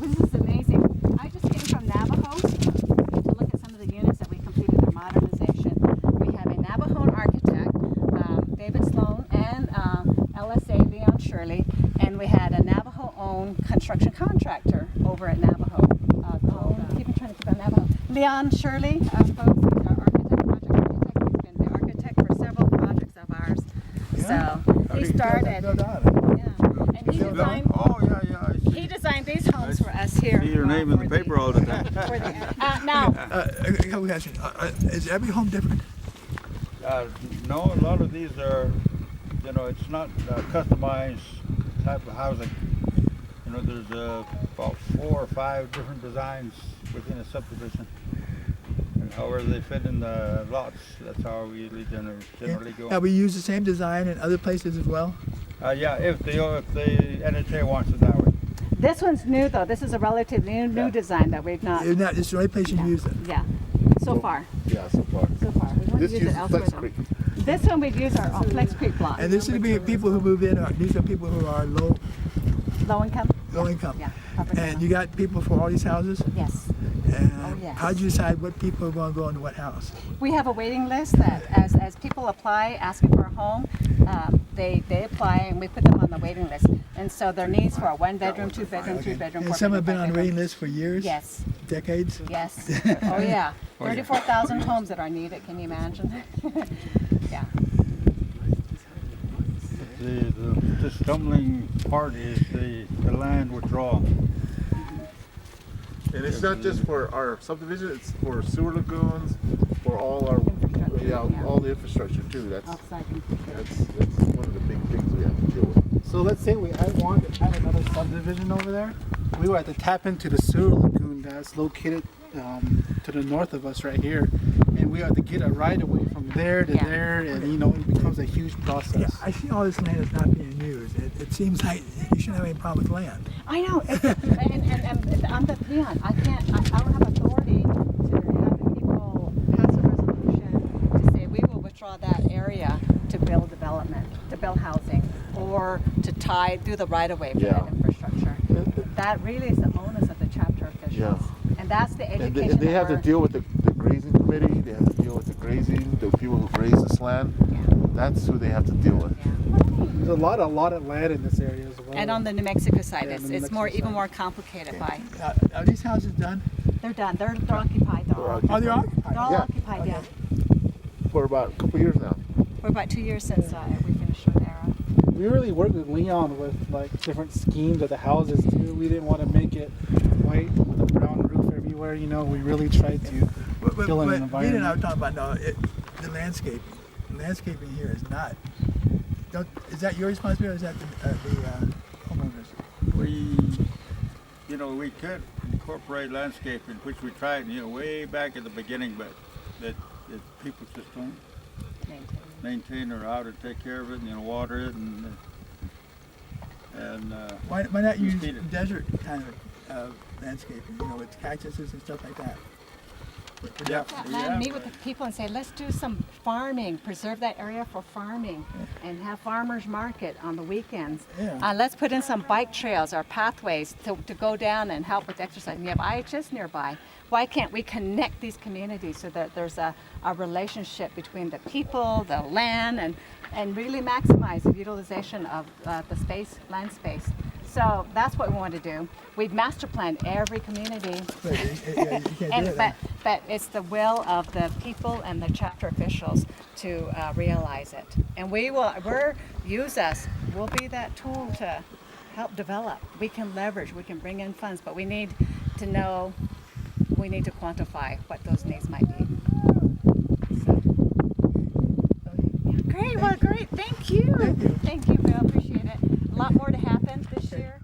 this is amazing. I just came from Navajo to look at some of the units that we completed their modernization. We have a Navajo architect, David Sloan, and LSA Leon Shirley, and we had a Navajo-owned construction contractor over at Navajo. Keep trying to keep on Navajo. Leon Shirley, folks, he's our architect, project architect. He's been the architect for several projects of ours. Yeah. So he started. Bill Donovan. Yeah, and he designed. Oh, yeah, I see. He designed these homes for us here. See your name in the paper all the time. Now, Is every home different? No, a lot of these are, it's not customized type of housing. There's about 4 or 5 different designs within a subdivision. And however they fit in the lots, that's how we usually generally go. Have we used the same design in other places as well? Yeah, if the NHA wants it that way. this one's new though. This is a relatively new design that we've not. It's the only place you use it. Yeah, so far. Yeah, so far. So far. We want This to use it uses elsewhere. Flex though. Creek. This one we've used our Flex Creek block. And this would be people who move in, or these are people who are low Low income. income. Yeah. upper And income. you got people for all these houses? Yes. And yes. how do you decide what people are going to go into what house? We have a waiting list that as people apply asking for a home, they apply and we put them on the waiting list. And so their needs for a 1-bedroom, 2-bedroom, 3-bedroom, 4-bedroom. And some have been on the 5-bedroom. waiting list for years? Yes. Decades? Yes. Oh yeah. 34,000 homes that are needed. Can you imagine? Yeah. The stumbling part is the land withdrawal. And it's not just for our subdivision, it's for sewer lagoons, for all our, all the infrastructure too. That's one of the big things we have to deal with. So let's say I wanted to add another subdivision over there. We would have to tap into the sewer lagoon that's located to the north of us right here. And we have to get a right of way from there to there, and it becomes a huge process. Yeah, I see all this land is not being used. It seems like you shouldn't have any problem with land. I know. And I'm the peon. I don't have authority to have the people pass a resolution to say we will withdraw that area to build development, to build housing, or to do the right of way for that infrastructure. That really is the onus of the chapter officials. Yeah. And that's the education. And they have to deal with the grazing committee, they have to deal with the grazing, the people who graze this land. Yeah. That's who they have to deal with. Yeah. There's a lot of land in this area as well. And on the New Mexico side, Yeah, it's the New even Mexico more complicated by. Are these houses done? They're done. They're occupied. They're all Oh, they're occupied? They're all Yeah. occupied. Yeah. For about a couple years now. For about 2 years since we finished with era. We really worked with Leon with different schemes of the houses too. We didn't want to make it white with a brown roof everywhere. We really tried to fill in an But Vida and I environment. were talking about the landscaping. The landscaping here is not. Is that your responsibility, or is that the homeowners? We could incorporate landscaping, which we tried, way back at the beginning, but that people just don't maintain or how to take care of it, water it, and Why not use feed it. desert kind of landscaping, with cactuses and stuff like that? Meet with the people and say, let's do some farming, preserve that area for farming, and have farmers market on the weekends. Yeah. Let's put in some bike trails or pathways to go down and help with exercise. And you have IHS nearby. Why can't we connect these communities so that there's a relationship between the people, the land, and really maximize the utilization of the land space. So that's what we want to do. We've master planned every community. But you can't do it. But it's the will of the people and the chapter officials to realize it. And use us. We'll be that tool to help develop. We can leverage, we can bring in funds, but we need to know, we need to quantify what those needs might be. So. Great, well, great. Thank you. Thank you. Thank you, Bill. Appreciate it. A lot more to happen this year.